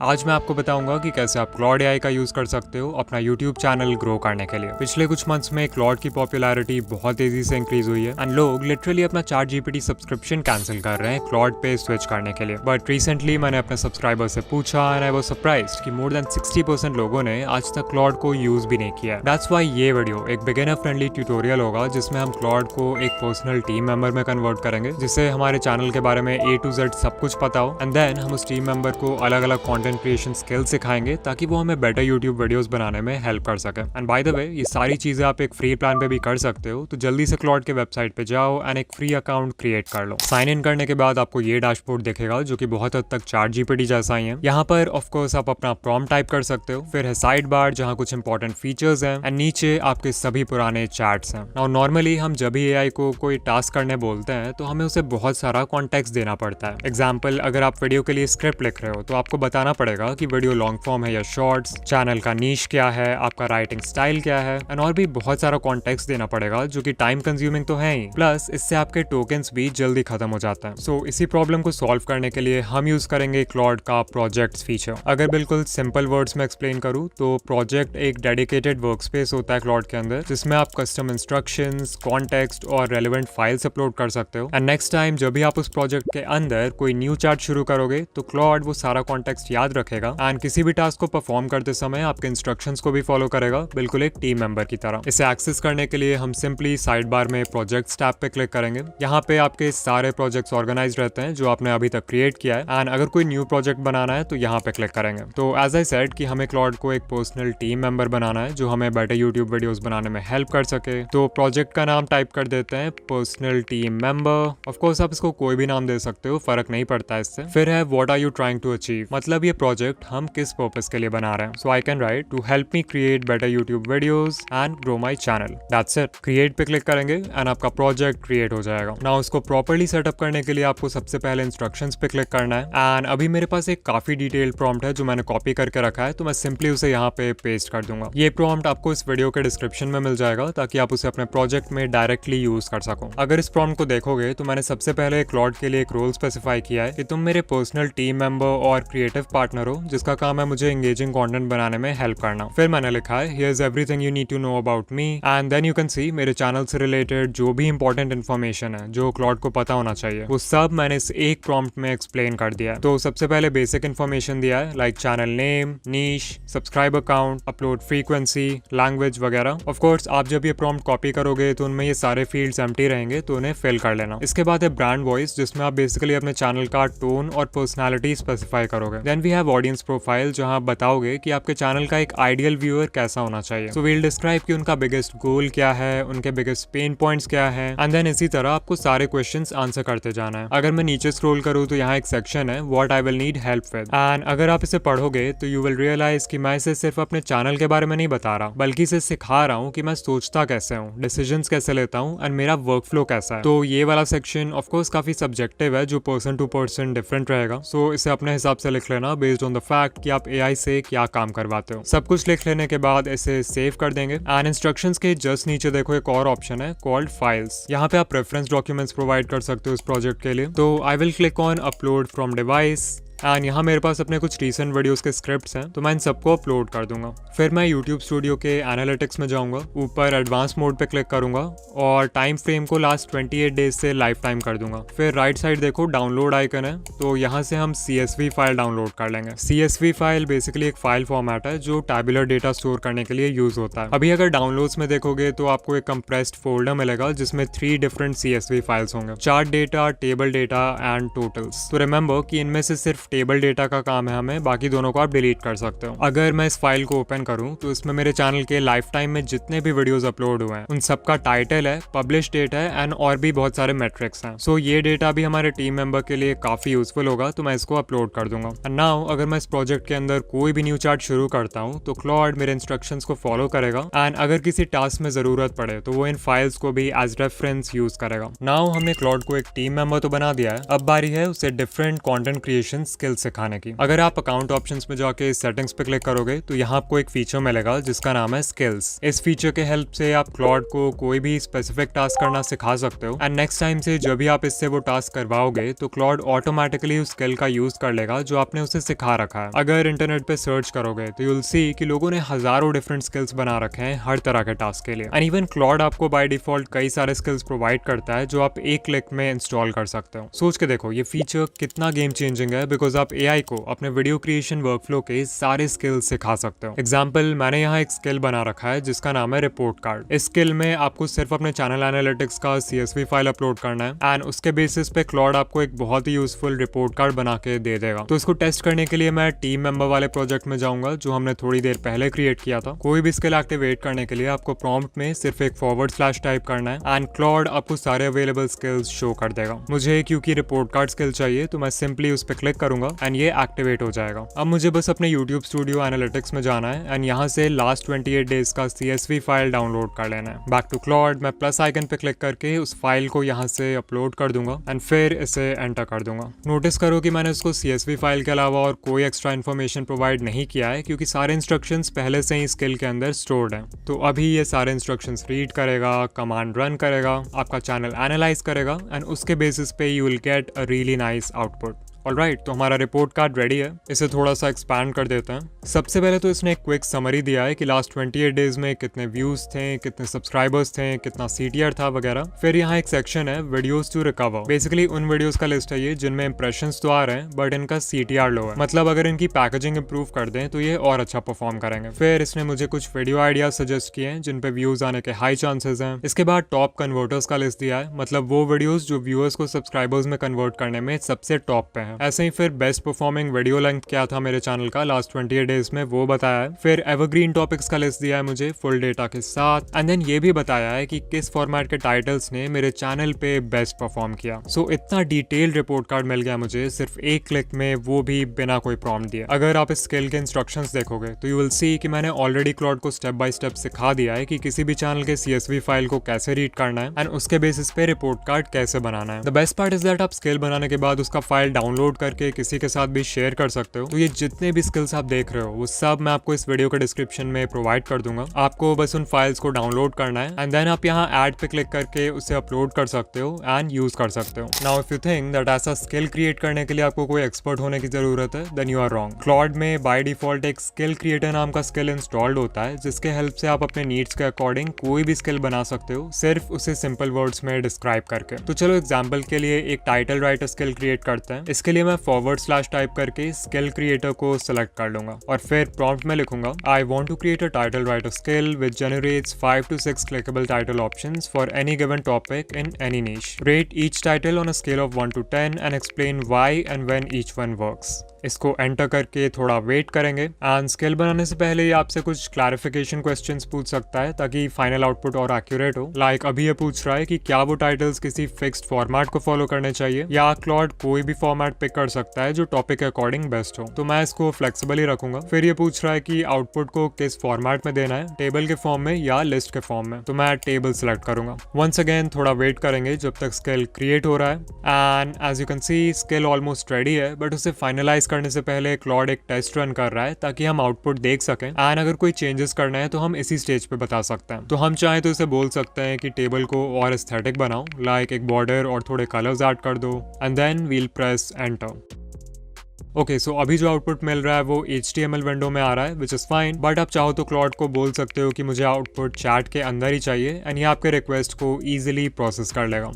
आज मैं आपको बताऊंगा कि कैसे आप क्लॉड एआई का यूज कर सकते हो अपना यूट्यूब चैनल ग्रो करने के लिए। पिछले कुछ मंथ्स में क्लॉड की पॉपुलैरिटी बहुत तेजी से इंक्रीज हुई है एंड लोग लिटरली अपना चैट जीपीटी सब्सक्रिप्शन कैंसिल कर रहे हैं क्लॉड पे स्विच करने के लिए। बट रिसेंटली मैंने अपने सब्सक्राइबर से पूछा एंड आई वाज सरप्राइज्ड कि मोर देन 60% लोगों ने आज तक क्लॉड को यूज भी नहीं किया। दैट्स व्हाई ये वीडियो एक बिगिनर फ्रेंडली ट्यूटोरियल होगा जिसमें हम क्लॉड को एक पर्सनल टीम मेंबर में कन्वर्ट करेंगे, जिससे हमारे चैनल के बारे में A to Z सब कुछ पता हो एंड देन हम उस टीम मेंबर को अलग अलग कंटेंट क्रिएशन स्किल्स सिखाएंगे ताकि वो हमें बेटर यूट्यूब वीडियोस बनाने में हेल्प कर सके। एंड बाय द वे, ये सारी चीजें आप एक फ्री प्लान पे भी कर सकते हो, तो जल्दी से क्लॉड के वेबसाइट पे जाओ एंड एक फ्री अकाउंट क्रिएट कर लो। साइन इन करने के बाद आपको ये डैशबोर्ड दिखेगा जो कि बहुत हद तक चैट जीपीटी जैसा ही है। यहाँ पर ऑफ कोर्स आप अपना प्रॉम्प्ट टाइप कर सकते हो, फिर है साइड बार जहाँ कुछ इंपॉर्टेंट फीचर्स हैं एंड नीचे आपके सभी पुराने चैट्स हैं। और नॉर्मली हम जब भी एआई को कोई टास्क करने बोलते हैं तो हमें उसे बहुत सारा कॉन्टेक्स्ट देना पड़ता है। एग्जाम्पल, अगर आप वीडियो के लिए स्क्रिप्ट लिख रहे हो तो आपको बताना पड़ेगा कि वीडियो लॉन्ग फॉर्म है या शॉर्ट्स, चैनल का नीश क्या है, आपका राइटिंग स्टाइल क्या है एंड और भी बहुत सारा कॉन्टेक्स्ट देना पड़ेगा जो कि टाइम कंज्यूमिंग तो है ही, प्लस इससे आपके टोकन्स भी जल्दी खत्म हो जाते हैं। सो इसी प्रॉब्लम को सॉल्व करने के लिए हम यूज करेंगे क्लॉड का प्रोजेक्ट्स फीचर। अगर बिल्कुल सिंपल वर्ड्स में एक्सप्लेन करूँ तो प्रोजेक्ट एक डेडिकेटेड वर्क स्पेस होता है क्लॉड के अंदर, जिसमें आप कस्टम इंस्ट्रक्शंस, कॉन्टेक्स्ट और रेलेवेंट फाइल्स अपलोड कर सकते हो। एंड नेक्स्ट टाइम जब भी आप उस प्रोजेक्ट के अंदर कोई न्यू चैट शुरू करोगे तो क्लॉड वो सारा कॉन्टेक्स्ट याद रखेगा एंड किसी भी टास्क को परफॉर्म करते समय आपके इंस्ट्रक्शंस को भी फॉलो करेगा, बिल्कुल एक टीम मेंबर की तरह। इसे एक्सेस करने के लिए हम सिंपली साइड बार में प्रोजेक्ट्स टैब पे क्लिक करेंगे। यहाँ पे आपके सारे प्रोजेक्ट्स ऑर्गेनाइज रहते हैं जो आपने अभी तक क्रिएट किया है एंड अगर कोई न्यू प्रोजेक्ट बनाना है तो यहाँ पे क्लिक करेंगे। तो एज आई सेड कि हमें क्लॉड को एक पर्सनल टीम मेंबर बनाना है जो हमें बेटर यूट्यूब वीडियोस बनाने में हेल्प कर सके। तो प्रोजेक्ट का नाम टाइप कर देते हैं personal team member. Of course आप इसको कोई भी नाम दे सकते हो, फर्क नहीं पड़ता इससे। फिर है what are you trying to achieve, मतलब ये प्रोजेक्ट हम किस पर्पस के लिए बना रहे हैं। So I can write to help me create better YouTube videos and grow my channel. That's it. Create पे क्लिक करेंगे एंड आपका प्रोजेक्ट क्रिएट हो जाएगा। नाउ इसको प्रॉपर्ली सेटअप करने के लिए आपको सबसे पहले इंस्ट्रक्शंस पे क्लिक करना है एंड अभी मेरे पास एक काफी डिटेल्ड प्रॉम्प्ट है जो मैंने कॉपी करके रखा है, तो मैं सिंपली उसे यहाँ पे पेस्ट कर दूंगा। ये प्रॉम्प्ट आपको इस वीडियो के डिस्क्रिप्शन में मिल जाएगा ताकि आप उसे अपने प्रोजेक्ट में डायरेक्टली यूज कर सको। अगर इस प्रॉम्प्ट को देखोगे तो मैंने सबसे पहले क्लॉड के लिए एक रोल स्पेसिफाई किया है कि तुम मेरे पर्सनल टीम मेंबर और क्रिएटिव पार्टनर हो जिसका काम है मुझे एंगेजिंग कंटेंट बनाने में हेल्प करना। फिर मैंने लिखा है here is everything you need to know about me and then you can see मेरे चैनल से रिलेटेड जो भी इंपॉर्टेंट इन्फॉर्मेशन है जो क्लॉड को पता होना चाहिए वो सब मैंने इस एक प्रॉम्प्ट में एक्सप्लेन कर दिया है। तो सबसे पहले बेसिक इन्फॉर्मेशन दिया है like channel name, niche, subscriber count, upload frequency, language वगैरह। ऑफ कोर्स आप जब ये प्रॉम्प्ट कॉपी करोगे तो उनमें ये सारे फील्ड्स एम्प्टी रहेंगे, तो उन्हें फिल कर लेना। इसके बाद है ब्रांड वॉइस जिसमें आप बेसिकली अपने चैनल का टोन और पर्सनैलिटी स्पेसिफाई करोगे। Then we have audience profile जहां आप बताओगे कि आपके चैनल का एक आइडियल व्यूअर कैसा होना चाहिए। सो वील डिस्क्राइब कि उनका बिगेस्ट गोल क्या है, उनके बिगेस्ट पेन पॉइंट्स क्या है एंड देन इसी तरह आपको सारे क्वेश्चंस आंसर करते जाना है। अगर मैं नीचे स्क्रॉल करूँ तो यहाँ एक सेक्शन है what I will need help with and अगर आप इसे पढ़ोगे तो यू विल रियलाइज कि मैं इसे सिर्फ अपने चैनल के बारे में नहीं बता रहा बल्कि इसे सिखा रहा हूँ कि मैं सोचता कैसे हूँ, डिसीजंस कैसे लेता हूँ एंड मेरा वर्क फ्लो कैसा है। तो ये वाला सेक्शन ऑफ कोर्स काफी सब्जेक्टिव है जो पर्सन टू पर्सन डिफरेंट रहेगा। सो इसे अपने हिसाब से लिख लेना बेस्ड ऑन द फैक्ट कि आप एआई से क्या काम करवाते हो। सब कुछ लिख लेने के बाद इसे सेव कर देंगे एंड इंस्ट्रक्शंस के जस्ट नीचे देखो एक और ऑप्शन है कॉल्ड फाइल्स। यहाँ पे आप रेफरेंस डॉक्यूमेंट्स प्रोवाइड कर सकते हो इस प्रोजेक्ट के लिए। तो I will click on upload from device and यहाँ मेरे पास अपने कुछ रीसेंट वीडियोस के स्क्रिप्ट्स हैं, तो मैं इन सबको अपलोड कर दूंगा। फिर मैं यूट्यूब स्टूडियो के एनालिटिक्स में जाऊंगा, ऊपर एडवांस मोड पे क्लिक करूंगा और टाइम फ्रेम को लास्ट 28 डेज से लाइफ टाइम कर दूंगा। फिर राइट साइड देखो डाउनलोड आइकन है, तो यहाँ से हम CSV फाइल डाउनलोड कर लेंगे। CSV फाइल बेसिकली एक फाइल फॉर्मेट है जो टैबुलर डेटा स्टोर करने के लिए यूज होता है। अभी अगर डाउनलोड्स में देखोगे तो आपको एक कंप्रेस्ड फोल्डर मिलेगा जिसमें 3 डिफरेंट CSV फाइल्स होंगे, chart data, table data and totals. तो रिमेंबर कि इनमें से सिर्फ टेबल डेटा का काम है हमें, बाकी दोनों को आप डिलीट कर सकते हो। अगर मैं इस फाइल को ओपन करूं तो इसमें मेरे चैनल के लाइफ टाइम में जितने भी वीडियोस अपलोड हुए हैं उन सबका टाइटल है, पब्लिश डेट है एंड और भी बहुत सारे मेट्रिक्स हैं। सो ये डेटा भी हमारे टीम मेंबर के लिए काफी यूजफुल होगा, तो मैं इसको अपलोड कर दूंगा। एंड नाउ अगर मैं इस प्रोजेक्ट के अंदर कोई भी न्यू चार्ट शुरू करता हूँ तो क्लॉड मेरे इंस्ट्रक्शंस को फॉलो करेगा एंड अगर किसी टास्क में जरूरत पड़े तो वो इन फाइल्स को भी एज रेफरेंस यूज करेगा। नाउ हमने क्लॉड को एक टीम मेंबर तो बना दिया है, अब बारी है उसे डिफरेंट कंटेंट क्रिएशन स्किल सिखाने की। अगर आप अकाउंट ऑप्शंस में जाके सेटिंग्स पे क्लिक करोगे तो यहाँ आपको एक फीचर मिलेगा जिसका नाम है स्किल्स। इस फीचर के हेल्प से आप क्लॉड को कोई भी स्पेसिफिक टास्क करना सिखा सकते हो एंड नेक्स्ट टाइम से जब भी आप इससे वो टास्क करवाओगे तो क्लॉड ऑटोमेटिकली उस स्किल का यूज कर लेगा जो आपने उसे सिखा रखा है। अगर इंटरनेट पे सर्च करोगे तो यूल सी कि लोगों ने हजारों डिफरेंट स्किल्स बना रखे हैं हर तरह के टास्क के लिए एंड इवन क्लॉड आपको बाय डिफॉल्ट कई सारे स्किल्स प्रोवाइड करता है जो आप एक क्लिक में इंस्टॉल कर सकते हो। सोच के देखो ये फीचर कितना गेम चेंजिंग है बिकॉज आप एआई को अपने वीडियो क्रिएशन वर्कफ्लो के सारे स्किल्स सिखा सकते हो। एग्जाम्पल, मैंने यहाँ एक स्किल बना रखा है जिसका नाम है रिपोर्ट कार्ड। इस स्किल में आपको सिर्फ अपने चैनल एनालिटिक्स का CSV फाइल अपलोड करना है एंड उसके बेसिस पे क्लॉड आपको एक बहुत ही यूजफुल रिपोर्ट कार्ड बना के दे देगा। तो इसको टेस्ट करने के लिए मैं टीम मेंबर वाले प्रोजेक्ट में जाऊंगा जो हमने थोड़ी देर पहले क्रिएट किया था। कोई भी स्किल एक्टिवेट करने के लिए आपको प्रॉम्प्ट में सिर्फ एक / टाइप करना है एंड क्लॉड आपको सारे अवेलेबल स्किल्स शो कर देगा। मुझे क्योंकि रिपोर्ट कार्ड स्किल चाहिए तो मैं सिंपली उस पर क्लिक करूंगा एंड ये एक्टिवेट हो जाएगा। अब मुझे बस अपने YouTube स्टूडियो एनालिटिक्स में जाना है एंड यहाँ से लास्ट 28 डेज का CSV फाइल डाउनलोड कर लेना है। बैक टू क्लॉड, मैं प्लस आइकन पे क्लिक करके उस फाइल को यहाँ से अपलोड कर दूंगा एंड फिर इसे एंटर कर दूंगा। नोटिस करो कि मैंने उसको CSV फाइल के अलावा और कोई एक्स्ट्रा इन्फॉर्मेशन प्रोवाइड नहीं किया है क्योंकि सारे इंस्ट्रक्शंस पहले से ही स्किल के अंदर स्टोर्ड हैं। तो अभी ये सारे इंस्ट्रक्शंस रीड करेगा, कमांड रन करेगा, आपका चैनल एनालाइज करेगा एंड उसके बेसिस पे you will get a really nice output. Alright, तो हमारा रिपोर्ट कार्ड रेडी है। इसे थोड़ा सा एक्सपैंड कर देते हैं। सबसे पहले तो इसने एक क्विक समरी दिया है कि लास्ट 28 डेज में कितने व्यूज थे, कितने सब्सक्राइबर्स थे, कितना CTR था वगैरह। फिर यहाँ एक सेक्शन है वीडियोस टू रिकवर। बेसिकली उन वीडियोस का लिस्ट है ये जिनमें इंप्रेशंस तो आ रहे हैं बट इनका CTR लो है। मतलब अगर इनकी पैकेजिंग इंप्रूव कर दें तो ये और अच्छा परफॉर्म करेंगे। फिर इसने मुझे कुछ वीडियो आइडियाज सजेस्ट किए हैं जिन पे व्यूज आने के हाई चांसेस हैं। इसके बाद टॉप कन्वर्टर्स का लिस्ट दिया है, मतलब वो वीडियोस जो व्यूअर्स को सब्सक्राइबर्स में कन्वर्ट करने में सबसे टॉप पे है। ऐसे ही फिर बेस्ट परफॉर्मिंग वीडियो लेंथ क्या था मेरे चैनल का लास्ट 28 डेज में वो बताया है। फिर एवरग्रीन टॉपिक्स का लिस्ट दिया है मुझे फुल डेटा के साथ एंड देन ये भी बताया है कि किस फॉर्मेट के टाइटल्स ने मेरे चैनल पे बेस्ट परफॉर्म किया। सो इतना डिटेल्ड रिपोर्ट कार्ड मिल गया मुझे सिर्फ एक क्लिक में, वो भी बिना कोई प्रॉम्प्ट दिए। अगर आप इस स्किल के इंस्ट्रक्शंस देखोगे तो यू विल सी कि मैंने ऑलरेडी क्लॉड को स्टेप बाय स्टेप सिखा दिया है कि किसी भी चैनल के CSV फाइल को कैसे रीड करना है एंड उसके बेसिस पे रिपोर्ट कार्ड कैसे बनाना है। The best part is that आप स्किल बनाने के बाद उसका फाइल डाउनलोड करके किसी के साथ भी शेयर कर सकते हो। तो ये जितने भी स्किल्स आप देख रहे हो वो सब मैं आपको इस वीडियो के डिस्क्रिप्शन में प्रोवाइड कर दूंगा। आपको बस उन फाइल्स को डाउनलोड करना है एंड देन आप यहाँ ऐड पे क्लिक करके उसे अपलोड कर सकते हो एंड यूज कर सकते हो। Now if you think that ऐसा स्किल क्रिएट करने के लिए आपको कोई एक्सपर्ट होने की जरूरत है then you are wrong. Claude में बाय डिफॉल्ट एक स्किल क्रिएटर नाम का स्किल इंस्टॉल्ड होता है जिसके हेल्प से आप अपने नीड्स के अकॉर्डिंग कोई भी स्किल बना सकते हो, सिर्फ उसे सिंपल वर्ड्स में डिस्क्राइब करके। तो चलो एग्जाम्पल के लिए एक टाइटल राइटर स्किल क्रिएट करते हैं। इसके लिए मैं / टाइप करके स्किल क्रिएटर को सिलेक्ट कर लूंगा और फिर प्रॉम्प्ट में लिखूंगा I want to create a title writer skill which generates 5 to 6 clickable title options for any given topic in any niche. Rate each title on a scale of 1 to 10 and explain why and when each one works. इसको enter करके थोड़ा wait करेंगे and skill बनाने से पहले ये आपसे कुछ क्लैरिफिकेशन क्वेश्चंस पूछ सकता है ताकि फाइनल आउटपुट और एक्यूरेट हो। लाइक अभी ये पूछ रहा है कि क्या वो टाइटल्स किसी फिक्स्ड फॉर्मेट को फॉलो करने चाहिए या क्लॉड कोई भी फॉर्मेट पिक कर सकता है जो टॉपिक के अकॉर्डिंग बेस्ट हो। तो मैं इसको फ्लेक्सिबल ही रखूंगा। फिर ये पूछ रहा है कि आउटपुट को किस फॉर्मेट में देना है, टेबल के फॉर्म में या लिस्ट के फॉर्म में। तो मैं टेबल सिलेक्ट करूंगा। वंस अगेन थोड़ा वेट करेंगे जब तक स्किल क्रिएट हो रहा है and as you can see skill almost ready है बट उसे फाइनलाइज करने से पहले क्लॉड एक टेस्ट रन कर रहा है ताकि हम आउटपुट देख सकें एंड अगर कोई चेंजेस करना है तो हम इसी स्टेज पे बता सकते हैं। तो हम चाहें तो इसे बोल सकते हैं कि टेबल को और एस्थेटिक बनाओ, लाइक एक बॉर्डर और थोड़े कलर्स ऐड कर दो and then we'll press enter. Okay, so अभी जो आउटपुट मिल रहा है वो HTML विंडो में आ रहा है विच इज फाइन, बट आप चाहो तो क्लॉड को बोल सकते हो कि मुझे आउटपुट चैट के अंदर ही चाहिए एंड ये आपके रिक्वेस्ट को ईजिली प्रोसेस कर लेगा।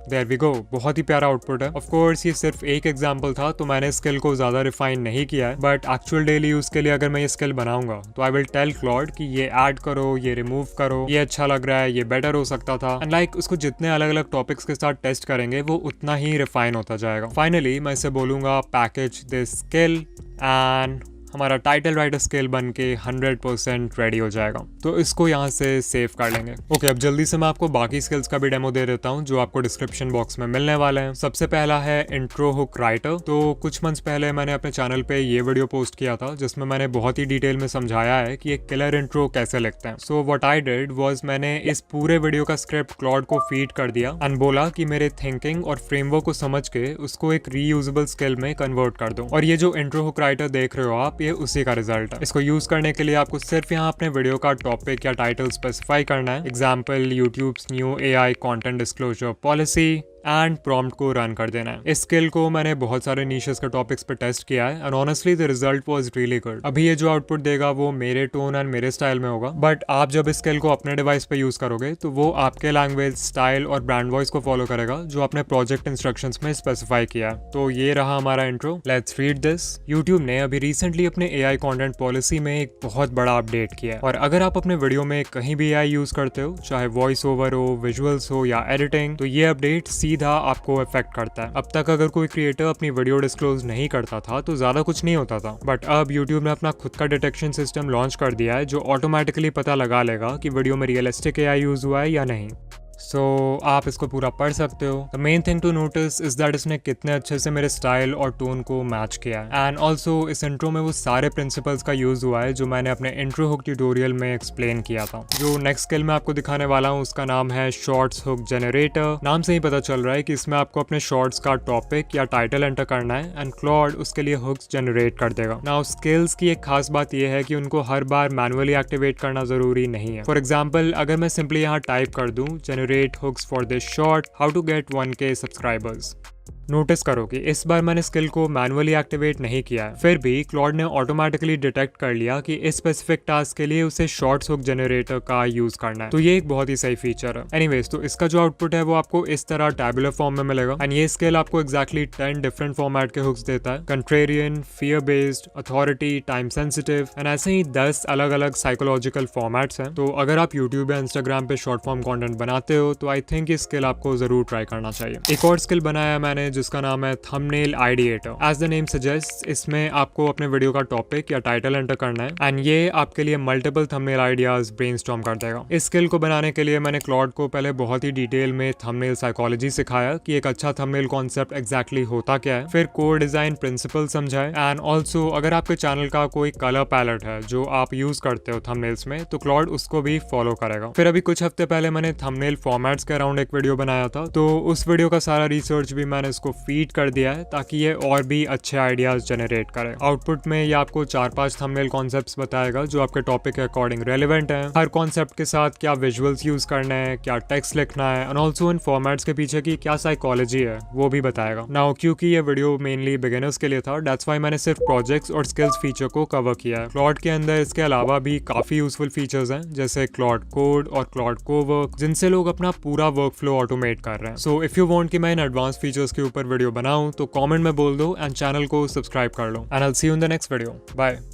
देयर वी गो, बहुत ही प्यारा आउटपुट है। ऑफ कोर्स ये सिर्फ एक एग्जांपल था तो मैंने स्किल को ज्यादा रिफाइन नहीं किया है, बट एक्चुअल डेली यूज के लिए अगर मैं ये स्किल बनाऊंगा तो आई विल टेल क्लॉड कि ये ऐड करो, ये रिमूव करो, ये अच्छा लग रहा है, ये बेटर हो सकता था एंड लाइक उसको जितने अलग अलग टॉपिक्स के साथ टेस्ट करेंगे वो उतना ही रिफाइन होता जाएगा। फाइनली मैं इसे बोलूंगा पैकेज दिस स्किल एंड हमारा टाइटल राइटर स्किल बन के 100% रेडी हो जाएगा। तो इसको यहाँ से सेव कर लेंगे। ओके, अब जल्दी से मैं आपको बाकी स्किल्स का भी डेमो दे देता हूँ जो आपको डिस्क्रिप्शन बॉक्स में मिलने वाले हैं। सबसे पहला है इंट्रो हुक राइटर। तो कुछ मंथ्स पहले मैंने अपने चैनल पे ये वीडियो पोस्ट किया था जिसमें मैंने बहुत ही डिटेल में समझाया है कि एक किलर इंट्रो कैसे लिखते हैं। So what I did was मैंने इस पूरे वीडियो का स्क्रिप्ट क्लॉड को फीड कर दिया एंड बोला कि मेरे थिंकिंग और फ्रेमवर्क को समझ के उसको एक रीयूजेबल स्किल में कन्वर्ट कर दो। और ये जो इंट्रो हुक राइटर देख रहे हो आप, ये उसी का रिजल्ट है। इसको यूज करने के लिए आपको सिर्फ यहाँ अपने वीडियो का टॉपिक या टाइटल स्पेसिफाई करना है। Example YouTubes new AI content disclosure policy and prompt को रन कर देना है। इस स्किल को मैंने बहुत सारे नीशेस के टॉपिक्स पे टेस्ट किया है and honestly the result was really good. अभी ये जो आउटपुट देगा वो मेरे टोन एंड मेरे स्टाइल में होगा, बट आप जब इस स्किल को अपने डिवाइस पे यूज करोगे तो वो आपके लैंग्वेज, स्टाइल और ब्रांड वॉइस को फॉलो करेगा जो आपने प्रोजेक्ट इंस्ट्रक्शंस में स्पेसिफाई किया है। तो ये रहा हमारा intro. Let's read this. YouTube ने अभी रिसेंटली अपने AI कंटेंट पॉलिसी में एक बहुत बड़ा अपडेट किया है और अगर आप अपने वीडियो में कहीं भी AI यूज करते हो, चाहे वॉइस ओवर हो, विजुअल्स हो या एडिटिंग, तो ये अपडेट सीधा आपको इफेक्ट करता है। अब तक अगर कोई क्रिएटर अपनी वीडियो डिस्क्लोज नहीं करता था तो ज्यादा कुछ नहीं होता था, बट अब यूट्यूब ने अपना खुद का डिटेक्शन सिस्टम लॉन्च कर दिया है जो ऑटोमेटिकली पता लगा लेगा कि वीडियो में रियलिस्टिक AI यूज हुआ है या नहीं। सो आप इसको पूरा पढ़ सकते हो। The main thing to notice is that इसने कितने अच्छे से मेरे स्टाइल और टोन को मैच किया है एंड ऑल्सो इस इंट्रो में वो सारे प्रिंसिपल्स का यूज हुआ है जो मैंने अपने इंट्रो हुक ट्यूटोरियल में एक्सप्लेन किया था। जो नेक्स्ट स्किल मैं आपको दिखाने वाला हूँ उसका नाम है शॉर्ट्स हुक जनरेटर। नाम से ही पता चल रहा है कि इसमें आपको अपने शॉर्ट्स का टॉपिक या टाइटल एंटर करना है एंड क्लॉड उसके लिए हुक्स जनरेट कर देगा। नाउ स्किल्स की एक खास बात यह है कि उनको हर बार मैनुअली एक्टिवेट करना जरूरी नहीं है। फॉर एग्जाम्पल, अगर मैं सिंपली यहाँ टाइप कर दूं generate hooks for this short, how to get 1K subscribers, notice करो कि इस बार मैंने स्किल को मैनुअली एक्टिवेट नहीं किया है, फिर भी क्लॉड ने ऑटोमेटिकली डिटेक्ट कर लिया कि इस स्पेसिफिक टास्क के लिए उसे शॉर्ट्स हुक जनरेटर का यूज करना है। तो ये एक बहुत ही सही फीचर है। एनीवेज, तो इसका जो आउटपुट है वो आपको इस तरह टैबुलर फॉर्म में मिलेगा एंड ये स्किल आपको एक्जैक्टली 10 डिफरेंट फॉर्मेट के हुक्स देता है। Contrarian, fear based, authority, time sensitive and ऐसे ही 10 अलग अलग साइकोलॉजिकल फॉर्मेट्स हैं। तो अगर आप यूट्यूब या इंस्टाग्राम पे शॉर्ट फॉर्म कॉन्टेंट बनाते हो तो आई थिंक ये स्किल आपको जरूर ट्राई करना चाहिए। एक और स्किल बनाया मैंने जिसका नाम है thumbnail ideator. As the name suggest, इसमें आपको अपने वीडियो का टॉपिक या टाइटल एंटर करना है एंड ये आपके लिए मल्टीपल थंबनेल आइडियाज ब्रेनस्टॉर्म कर देगा। इस स्किल को बनाने के लिए मैंने क्लॉड को पहले बहुत ही डिटेल में थंबनेल साइकोलॉजी सिखाया कि एक अच्छा थंबनेल कॉन्सेप्ट एग्जैक्टली होता क्या है, फिर कोर डिजाइन प्रिंसिपल समझाए एंड ऑल्सो अगर आपके चैनल का कोई कलर पैलेट है जो आप यूज करते हो थंबनेल्स में तो क्लॉड उसको भी फॉलो करेगा। फिर अभी कुछ हफ्ते पहले मैंने थंबनेल फॉर्मेट्स के अराउंड एक वीडियो बनाया था, तो उस वीडियो का सारा रिसर्च भी मैंने इसको फीड कर दिया है ताकि ये और भी अच्छे आइडियाज जनरेट करे। आउटपुट में ये आपको 4-5 थंबनेल कॉन्सेप्ट्स बताएगा जो आपके टॉपिक के अकॉर्डिंग रेलेवेंट है। हर कॉन्सेप्ट के साथ क्या विजुअल्स यूज करना है, क्या टेक्स्ट लिखना है एंड ऑल्सो इन फॉर्मेट्स के पीछे की क्या साइकोलॉजी है वो भी बताएगा। नाउ क्योंकि ये वीडियो मेनली बिगिनर्स के लिए था, दैट्स व्हाई मैंने सिर्फ प्रोजेक्ट्स और स्किल्स फीचर को कवर किया है। क्लॉड के अंदर इसके अलावा भी काफी यूजफुल फीचर्स हैं जैसे क्लॉड कोड और क्लॉड कोवर्क, जिनसे लोग अपना पूरा वर्क फ्लो ऑटोमेट कर रहे हैं। सो इफ यू वांट कि मैं इन एडवांस फीचर्स के ऊपर वीडियो बनाऊं तो कमेंट में बोल दो एंड चैनल को सब्सक्राइब कर लो and I will see you in the next video. Bye.